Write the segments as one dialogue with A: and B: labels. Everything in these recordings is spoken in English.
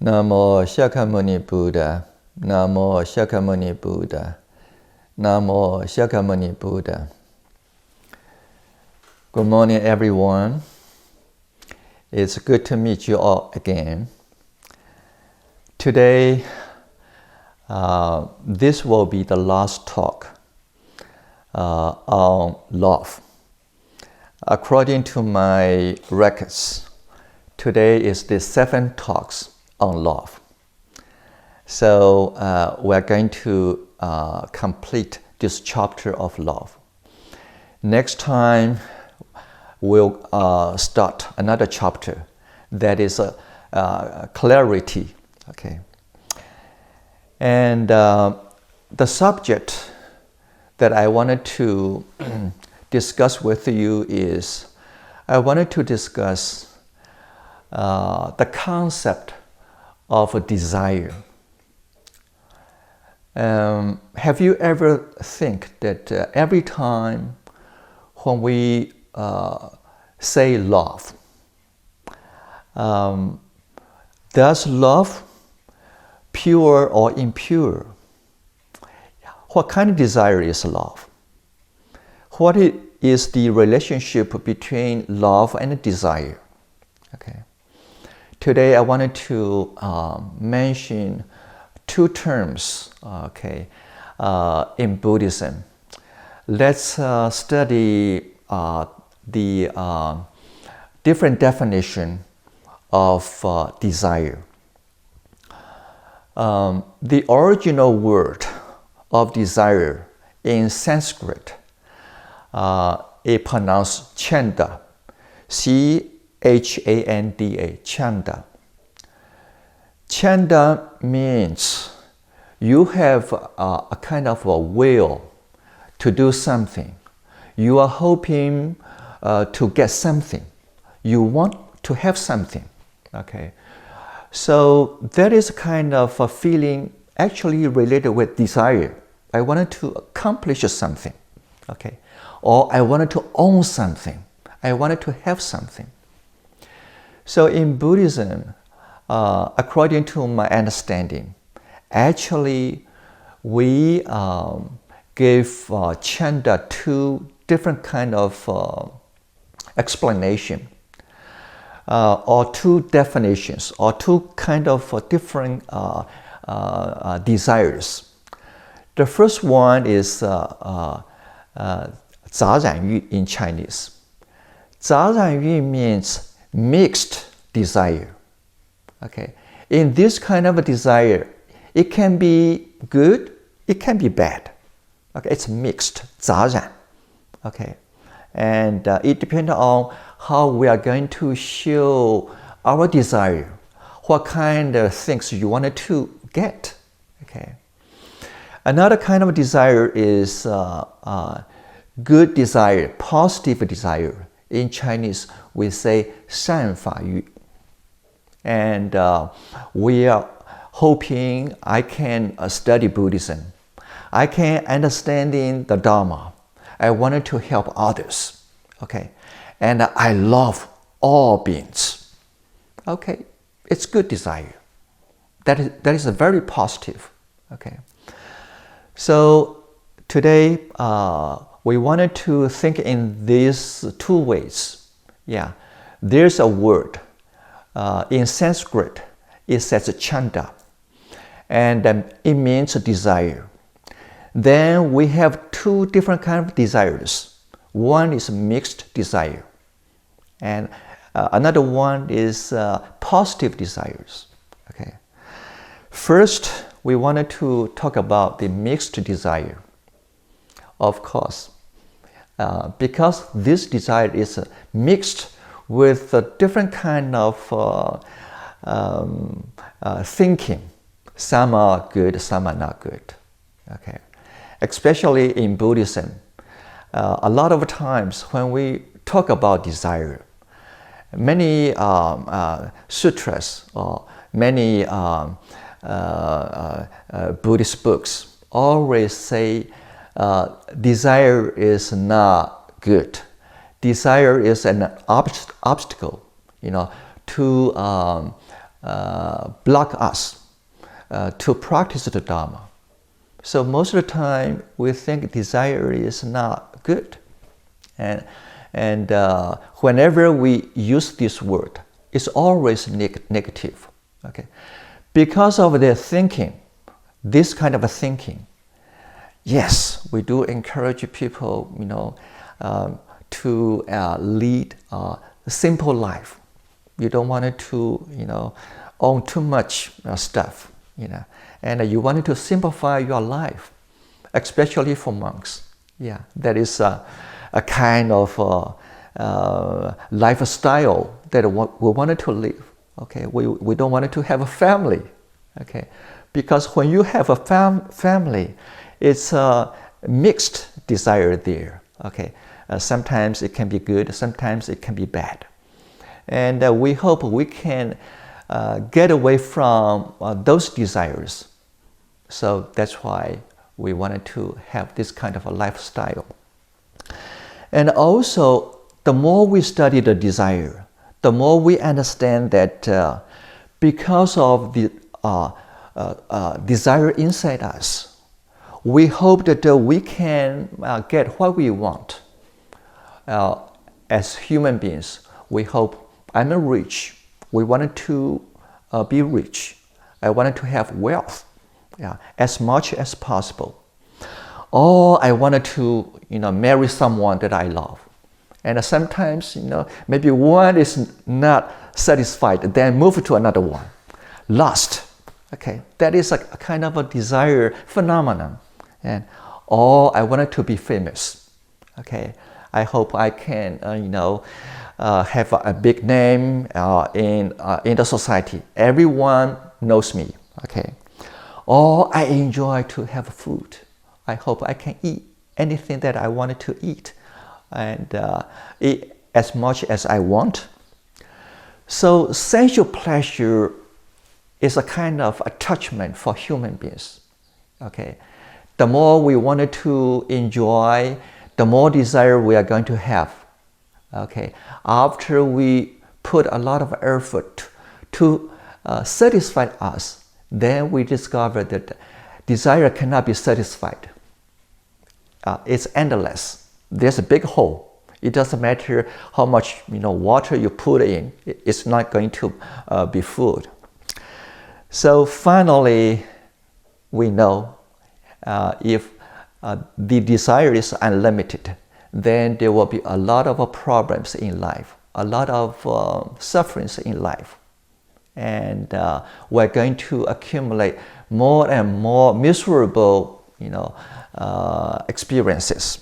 A: Namo Shakyamuni Buddha. Namo Shakyamuni Buddha. Namo Shakyamuni Buddha. Good morning, everyone. It's good to meet you all again. Today, this will be the last talk on love. According to my records, today is the 7th talks on love. So we're going to complete this chapter of love. Next time, we'll start another chapter that is clarity. Okay. And the subject that I wanted to discuss with you is, I wanted to discuss the concept of a desire. Have you ever think that every time when we say love, does love pure or impure? What kind of desire is love? What is the relationship between love and desire? Okay. Today I wanted to mention two terms, okay, in Buddhism. Let's study the different definition of desire. The original word of desire in Sanskrit is pronounced chanda, C-H-A-N-D-A, chanda. Chanda means you have a kind of a will to do something. You are hoping to get something. You want to have something. Okay. So that is kind of a feeling actually related with desire. I wanted to accomplish something. Okay. Or I wanted to own something. I wanted to have something. So in Buddhism, according to my understanding, actually we give chanda two different kind of explanation, or two definitions, or two kind of different desires. The first one is 杂染欲 in Chinese. 杂染欲 means mixed desire. Okay. In this kind of a desire, it can be good, it can be bad. Okay. It's mixed, 杂染. Okay. And it depends on how we are going to show our desire, what kind of things you wanted to get. Okay. Another kind of desire is good desire, positive desire. In Chinese, we say 善法欲. And we are hoping I can study Buddhism. I can understand the Dharma. I wanted to help others. Okay. And I love all beings. Okay. It's good desire. That is a very positive. Okay. So today we wanted to think in these two ways. Yeah. There's a word. In Sanskrit, it says chanda, and it means desire. Then we have two different kinds of desires. One is mixed desire, and another one is positive desires. Okay. First, we wanted to talk about the mixed desire. Of course, because this desire is mixed with a different kind of thinking. Some are good, some are not good. Okay. Especially in Buddhism, a lot of times when we talk about desire, many sutras or many Buddhist books always say desire is not good. Desire is an obstacle, to block us to practice the Dharma. So most of the time, we think desire is not good. And whenever we use this word, it's always negative. Okay? Because of their thinking, this kind of a thinking, yes, we do encourage people, to lead a simple life. You don't want it to, own too much stuff, and you want to simplify your life, especially for monks. Yeah, that is a kind of lifestyle that we wanted to live. Okay, we don't want to have a family. Okay, because when you have a family, it's a mixed desire there. Okay, sometimes it can be good, sometimes it can be bad, and we hope we can get away from those desires. So that's why we wanted to have this kind of a lifestyle. And also, the more we study the desire, the more we understand that because of the desire inside us, we hope that we can get what we want. As human beings, we hope, I'm rich. We wanted to be rich. I wanted to have wealth, as much as possible. Or I wanted to, marry someone that I love. And sometimes, maybe one is not satisfied, then move to another one. Lust. Okay, that is a kind of a desire phenomenon. And or I wanted to be famous. Okay, I hope I can, have a big name in the society. Everyone knows me. Okay, or I enjoy to have food. I hope I can eat anything that I wanted to eat, and eat as much as I want. So sensual pleasure is a kind of attachment for human beings. Okay, the more we wanted to enjoy, the more desire we are going to have. Okay, after we put a lot of effort to satisfy us, then we discover that desire cannot be satisfied. It's endless. There's a big hole. It doesn't matter how much water you put in. It's not going to be filled. So finally, we know if the desire is unlimited, then there will be a lot of problems in life, a lot of sufferings in life. And we're going to accumulate more and more miserable, experiences.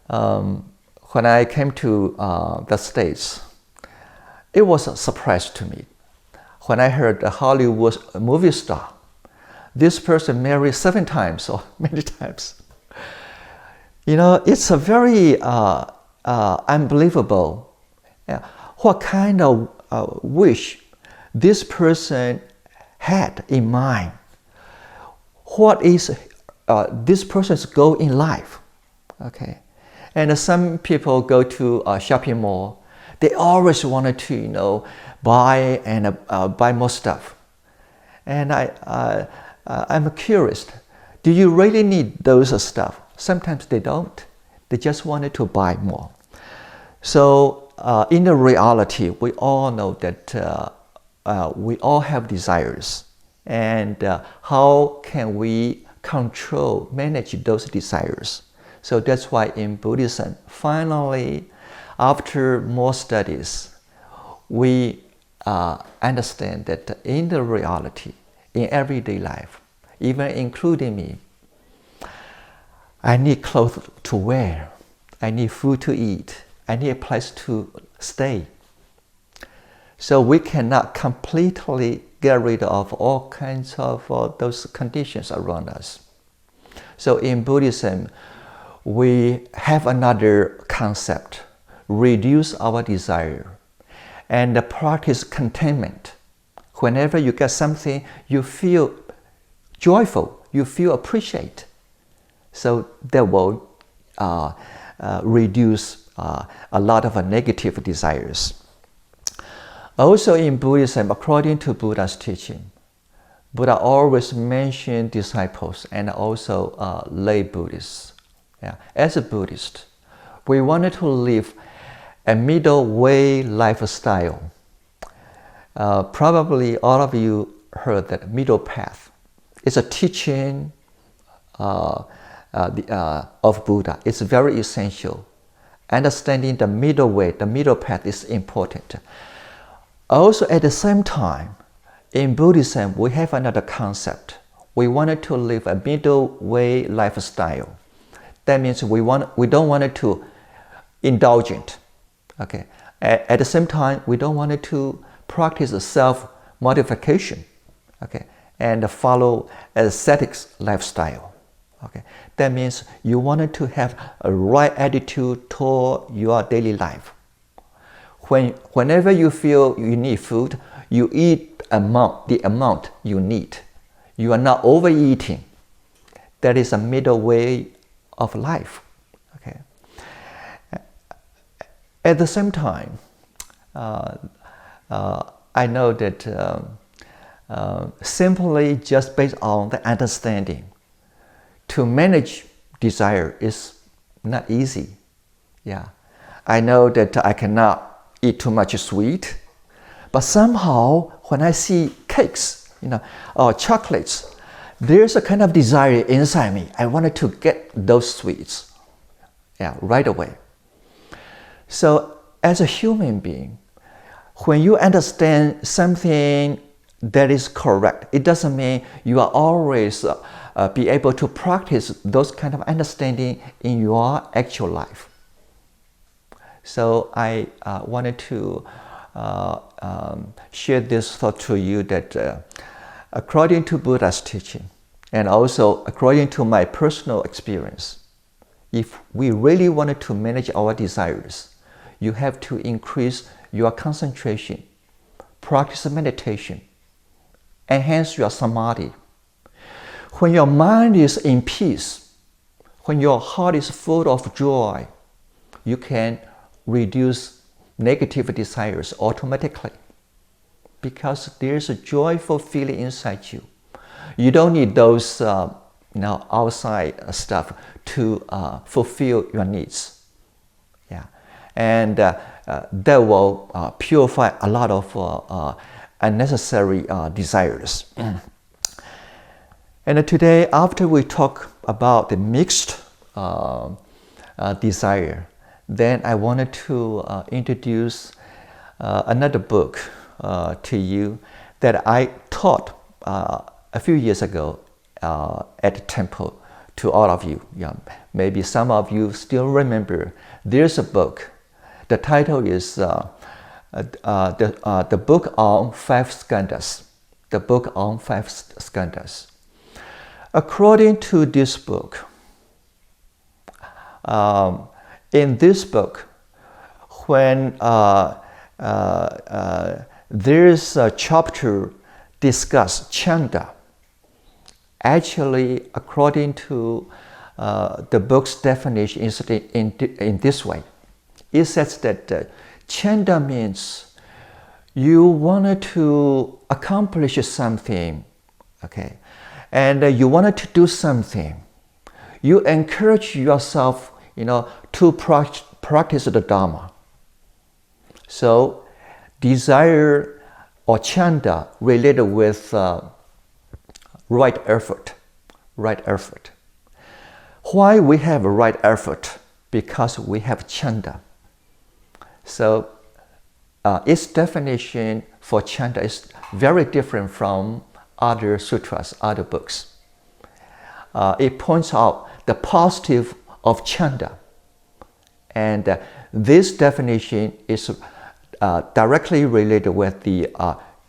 A: When I came to the States, it was a surprise to me. When I heard a Hollywood movie star, this person married 7 times or many times. It's a very unbelievable. What kind of wish this person had in mind? What is this person's goal in life? Okay, and some people go to a shopping mall. They always wanted to, buy and buy more stuff. And I'm curious. Do you really need those stuff? Sometimes they don't. They just wanted to buy more. So in the reality, we all know that we all have desires. And how can we manage those desires? So that's why in Buddhism, finally, after more studies, we understand that in the reality, in everyday life, even including me, I need clothes to wear, I need food to eat, I need a place to stay. So we cannot completely get rid of all kinds of those conditions around us. So in Buddhism, we have another concept: reduce our desire and practice contentment. Whenever you get something, you feel joyful, you feel appreciate. So that will reduce a lot of negative desires. Also in Buddhism, according to Buddha's teaching, Buddha always mentioned disciples and also lay Buddhists. Yeah. As a Buddhist, we wanted to live a middle way lifestyle. Probably all of you heard that middle path. It's a teaching of Buddha. It's very essential. Understanding the middle way, the middle path is important. Also, at the same time, in Buddhism, we have another concept. We wanted to live a middle way lifestyle. That means we don't want it to indulgent. Okay. At the same time, we don't want it to practice self-modification. Okay, and follow ascetics lifestyle. Okay, that means you wanted to have a right attitude toward your daily life. Whenever you feel you need food, you eat the amount you need. You are not overeating. That is a middle way of life. Okay. At the same time, I know that simply just based on the understanding, to manage desire is not easy. Yeah, I know that I cannot eat too much sweet, but somehow when I see cakes, or chocolates, there's a kind of desire inside me. I wanted to get those sweets, right away. So as a human being, when you understand something that is correct, it doesn't mean you are always be able to practice those kind of understanding in your actual life. So I wanted to share this thought to you that according to Buddha's teaching, and also according to my personal experience, if we really wanted to manage our desires, you have to increase your concentration, practice meditation, enhance your samadhi. When your mind is in peace, when your heart is full of joy, you can reduce negative desires automatically because there's a joyful feeling inside you. You don't need those outside stuff to fulfill your needs. Yeah, and that will purify a lot of unnecessary desires. And today, after we talk about the mixed desire, then I wanted to introduce another book to you that I taught a few years ago at the temple to all of you. Yeah, maybe some of you still remember. There's a book. The title is the Book on Five Skandhas. The Book on Five Skandhas. According to this book, in this book, when there's a chapter discuss chanda, actually, according to the book's definition, is in this way. It says that chanda means you wanted to accomplish something, okay, and you wanted to do something. You encourage yourself, to practice the Dharma. So, desire or chanda related with right effort. Why we have right effort? Because we have chanda. So, its definition for chanda is very different from other sutras, other books. It points out the positive of chanda. And this definition is directly related with the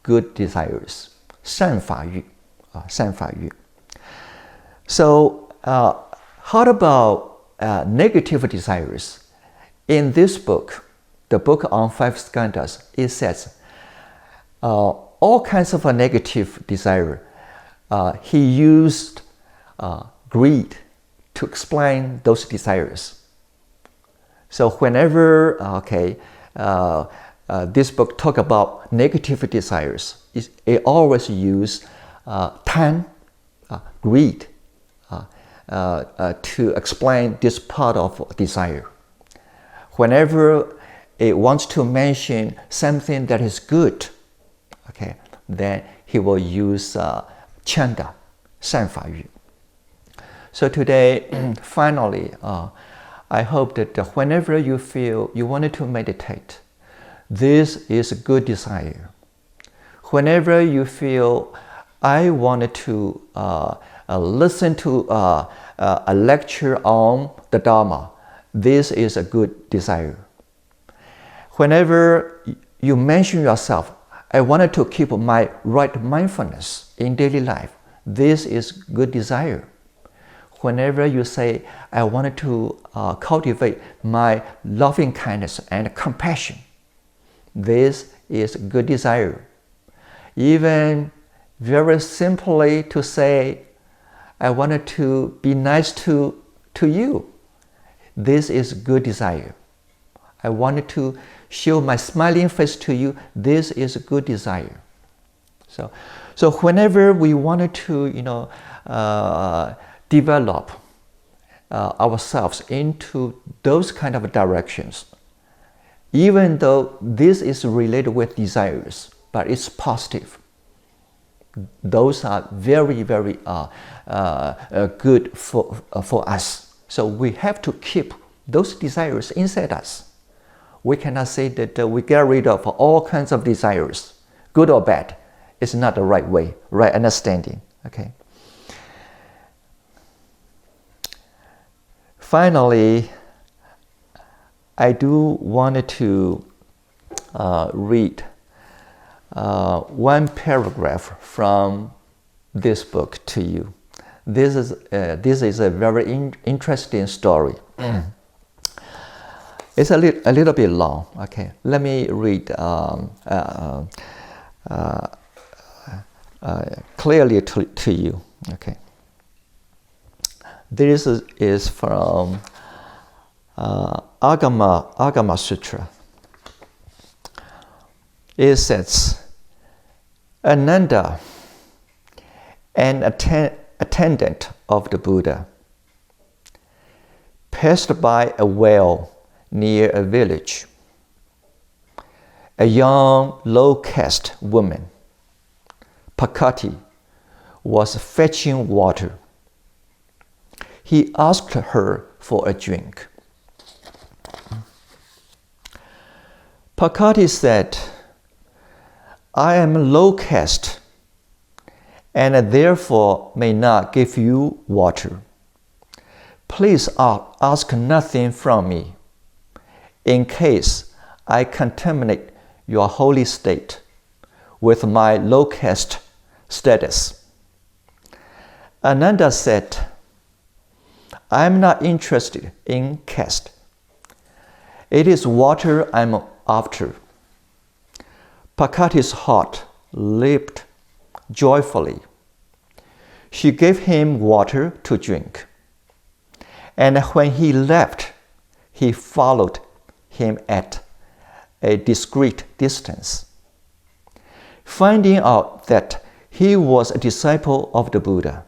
A: good desires, 善法欲, 善法欲. So, how about negative desires? In this book, the Book on Five Skandhas, it says all kinds of negative desire. He used greed to explain those desires. So whenever this book talk about negative desires, it always use tan, greed, to explain this part of desire. Whenever it wants to mention something that is good, okay, then he will use chanda, 善法语. So today, finally, I hope that whenever you feel you wanted to meditate, this is a good desire. Whenever you feel I wanted to listen to a lecture on the Dharma, this is a good desire. Whenever you mention yourself, I wanted to keep my right mindfulness in daily life, this is good desire. Whenever you say, I wanted to cultivate my loving kindness and compassion, this is good desire. Even very simply to say, I wanted to be nice to you, this is good desire. I wanted to show my smiling face to you, this is a good desire. So whenever we wanted to, develop ourselves into those kind of directions, even though this is related with desires, but it's positive. Those are very, very good for us. So we have to keep those desires inside us. We cannot say that we get rid of all kinds of desires, good or bad. It's not the right way, right understanding. Okay. Finally, I do want to read one paragraph from this book to you. This is a very interesting story. It's a little bit long. Okay, let me read clearly to you. Okay. This is from Agama Sutra. It says, Ananda, an attendant of the Buddha, passed by a well near a village. A young, low-caste woman, Pakati, was fetching water. He asked her for a drink. Pakati said, I am low caste and therefore may not give you water. Please ask nothing from me in case I contaminate your holy state with my low caste status. Ananda said, I am not interested in caste. It is water I'm after. Pakati's heart leaped joyfully. She gave him water to drink. And when he left, he followed him at a discreet distance. Finding out that he was a disciple of the Buddha,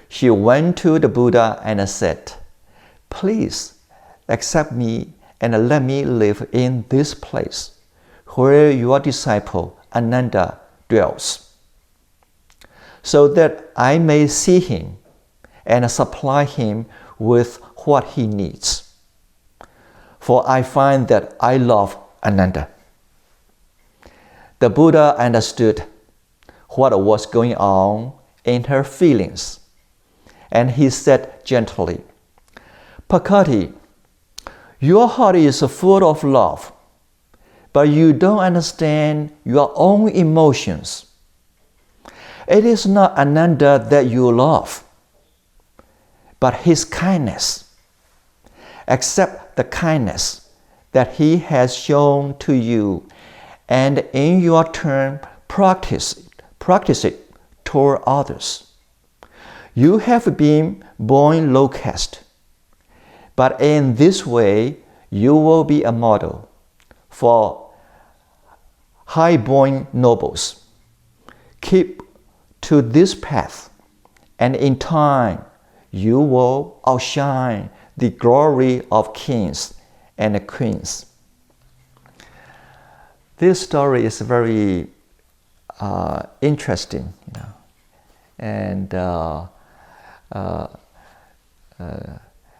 A: she went to the Buddha and said, please accept me and let me live in this place where your disciple Ananda dwells, so that I may see him and supply him with what he needs. For I find that I love Ananda. The Buddha understood what was going on in her feelings, and he said gently, Pakati, your heart is full of love, but you don't understand your own emotions. It is not Ananda that you love, but his kindness. Accept the kindness that he has shown to you, and in your turn practice it toward others. You have been born low caste, but in this way you will be a model for high-born nobles. Keep to this path, and in time you will outshine the glory of kings and queens. This story is very interesting, and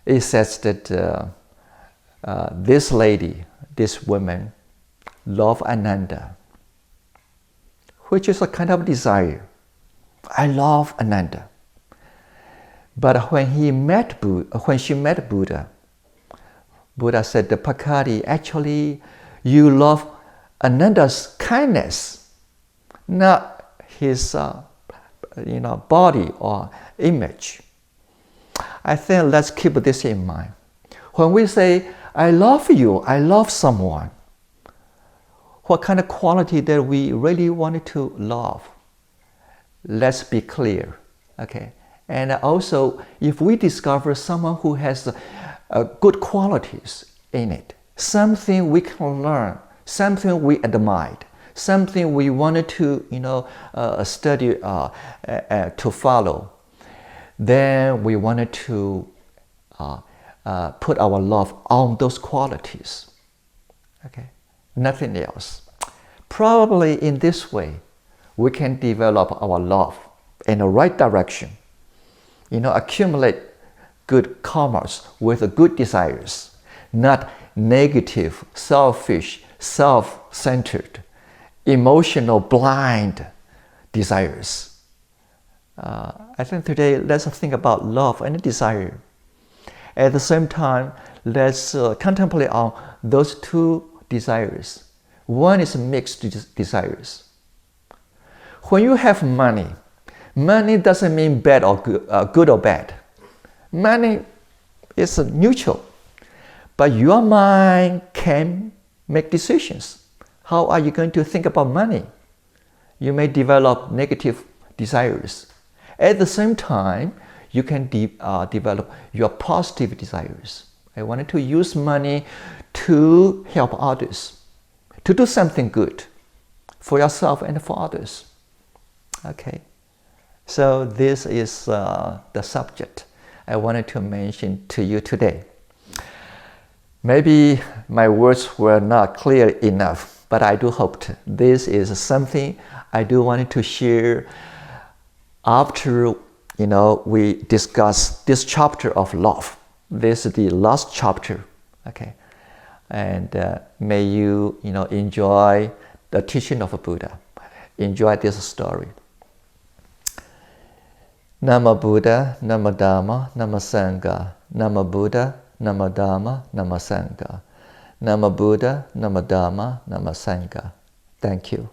A: it says that this lady, this woman, loved Ananda, which is a kind of desire. I love Ananda. But when she met Buddha, Buddha said, Pakadi, actually you love Ananda's kindness, not his body or image. I think let's keep this in mind. When we say, I love you, I love someone, what kind of quality that we really wanted to love? Let's be clear, okay? And also, if we discover someone who has good qualities in it, something we can learn, something we admired, something we wanted to, study to follow, then we wanted to put our love on those qualities. Okay, nothing else. Probably in this way, we can develop our love in the right direction. Accumulate good karmas with good desires, not negative, selfish, self-centered, emotional, blind desires. I think today, let's think about love and desire. At the same time, let's contemplate on those two desires. One is mixed desires. When you have money, money doesn't mean bad or good or bad. Money is neutral. But your mind can make decisions. How are you going to think about money? You may develop negative desires. At the same time, you can develop your positive desires. I wanted to use money to help others, to do something good for yourself and for others. Okay, so this is the subject I wanted to mention to you today. Maybe my words were not clear enough, but I do hope this is something I do want to share after we discuss this chapter of love. This is the last chapter, okay? And may you, enjoy the teaching of Buddha. Enjoy this story. Nama Buddha, Nama Dhamma, Nama Sangha. Nama Buddha, Nama Dhamma, Nama Sangha. Nama Buddha, Nama Dhamma, Nama Sangha. Thank you.